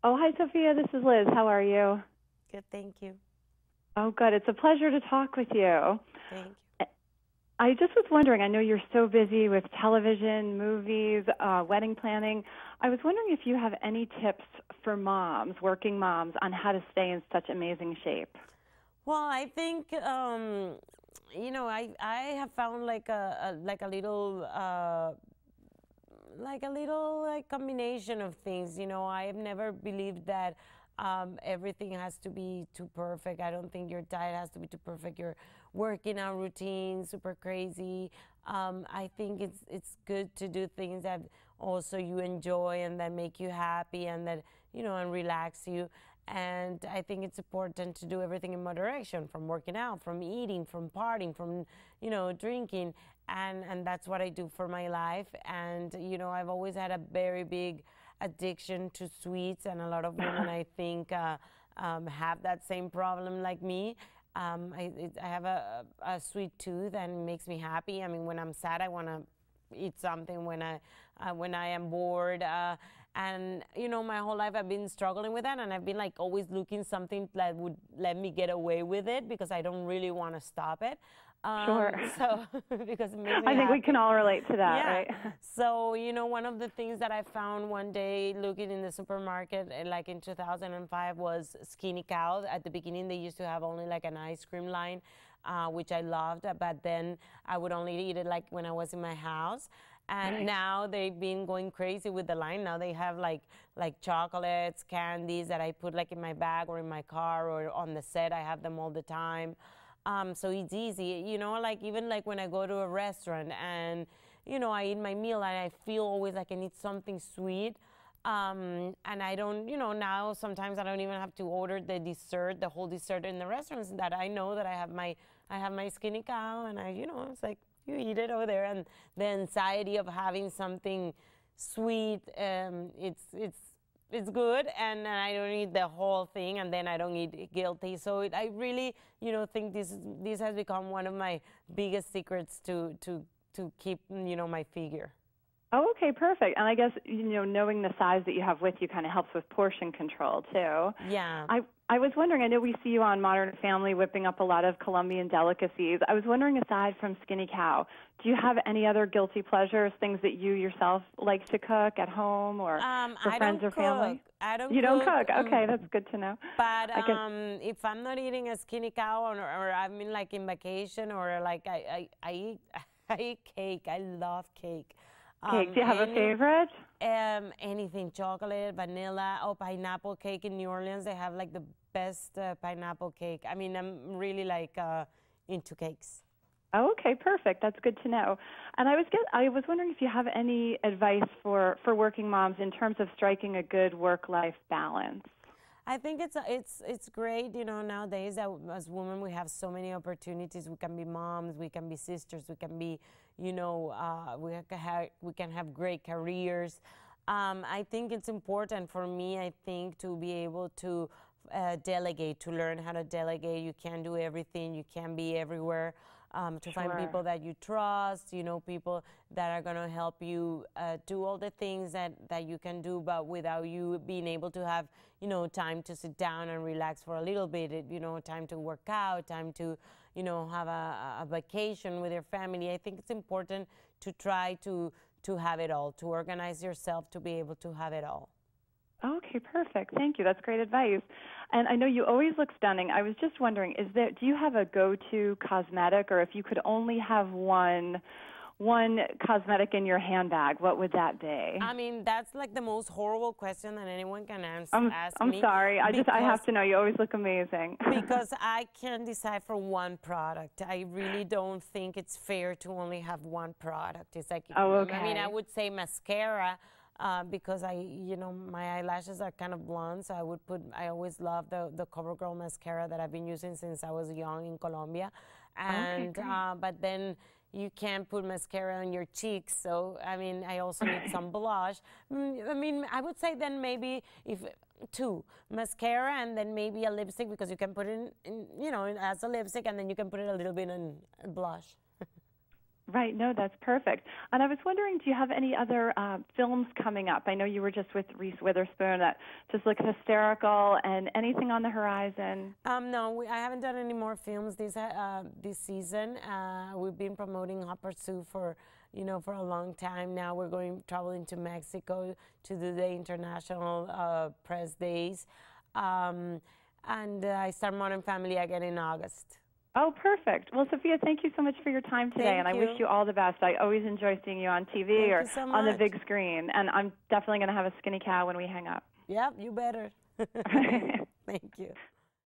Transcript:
Oh, hi, Sophia. This is Liz. How are you? Good, thank you. Oh, good. It's a pleasure to talk with you. Thank you. I just was wondering, I know you're so busy with television, movies, wedding planning. I was wondering if you have any tips for moms, working moms, on how to stay in such amazing shape. Well, I think I have found like a little combination of things. I have never believed that everything has to be too perfect. I don't think your diet has to be too perfect. Your working out routine super crazy. I think it's good to do things that also you enjoy and that make you happy and that and relax you. And I think it's important to do everything in moderation, from working out, from eating, from partying, from drinking, and that's what I do for my life. And I've always had a very big addiction to sweets, and a lot of women I think have that same problem like me. I have a sweet tooth, and it makes me happy. I mean, when I'm sad, I want to eat something. When I am bored, and my whole life I've been struggling with that, and I've been like always looking something that would let me get away with it because I don't really want to stop it. Sure. So because it makes me I think we happy. can all relate to that, Yeah. right? So, one of the things that I found one day looking in the supermarket, like in 2005, was Skinny Cow. At the beginning, they used to have only like an ice cream line, which I loved, but then I would only eat it like when I was in my house. And Right. now they've been going crazy with the line. Now they have like chocolates, candies that I put like in my bag or in my car or on the set. I have them all the time. So it's easy, like even like when I go to a restaurant and, I eat my meal and I feel always like I need something sweet. And I don't, now sometimes I don't even have to order the dessert, the whole dessert in the restaurants, that I know that I have my Skinny Cow, and it's like you eat it over there. And the anxiety of having something sweet, it's good, and I don't eat the whole thing, and then I don't eat guilty. So I really, think this has become one of my biggest secrets to keep, my figure. Oh, okay, perfect. And I guess, knowing the size that you have with you kind of helps with portion control, too. Yeah. I was wondering, I know we see you on Modern Family whipping up a lot of Colombian delicacies. I was wondering, aside from Skinny Cow, do you have any other guilty pleasures, things that you yourself like to cook at home or for I friends don't or cook. family? I don't You don't cook. cook? Okay, that's good to know. But I guess if I'm not eating a Skinny Cow, or I'm in like in vacation, or like I eat I eat cake. I love cake. cake. Do you have a Any favorite? anything, chocolate, vanilla, or pineapple cake. In New Orleans, they have like the best pineapple cake. I mean, I'm really like into cakes. Oh, okay, perfect. That's good to know. And I was wondering if you have any advice for working moms in terms of striking a good work-life balance. I think it's great, nowadays that as women we have so many opportunities. We can be moms, we can be sisters, we can be, we can have great careers. I think it's important for me. I think to be able to delegate, to learn how to delegate. You can't do everything. You can't be everywhere. To find Sure. people that you trust, people that are going to help you do all the things that you can do, but without you being able to have, time to sit down and relax for a little bit, time to work out, time to, have a vacation with your family. I think it's important to try to have it all, to organize yourself to be able to have it all. Okay, perfect. Thank you. That's great advice. And I know you always look stunning. I was just wondering, do you have a go-to cosmetic, or if you could only have one cosmetic in your handbag, what would that be? I mean, that's like the most horrible question that anyone can ask I'm me, sorry. I because have to know. You always look amazing. because I can't decide for one product. I really don't think it's fair to only have one product. It's like, Oh, I mean, I okay. would say mascara, because my eyelashes are kind of blonde, so I always love the CoverGirl mascara that I've been using since I was young in Colombia. Okay, And, great. but then you can't put mascara on your cheeks, so I mean, I also need some blush. I mean, I would say then maybe if two, mascara and then maybe a lipstick, because you can put it as a lipstick, and then you can put it a little bit in blush. Right. No, that's perfect. And I was wondering, do you have any other films coming up? I know you were just with Reese Witherspoon that just looks hysterical, and anything on the horizon? No, I haven't done any more films this season. We've been promoting Hot Pursuit for for a long time now. We're traveling to Mexico to do the international press days, and I start Modern Family again in August. Oh, perfect. Well, Sofia, thank you so much for your time today, and I wish you all the best. I always enjoy seeing you on TV or on the big screen, and I'm definitely going to have a skinny cow when we hang up. Yep, you better. Thank you.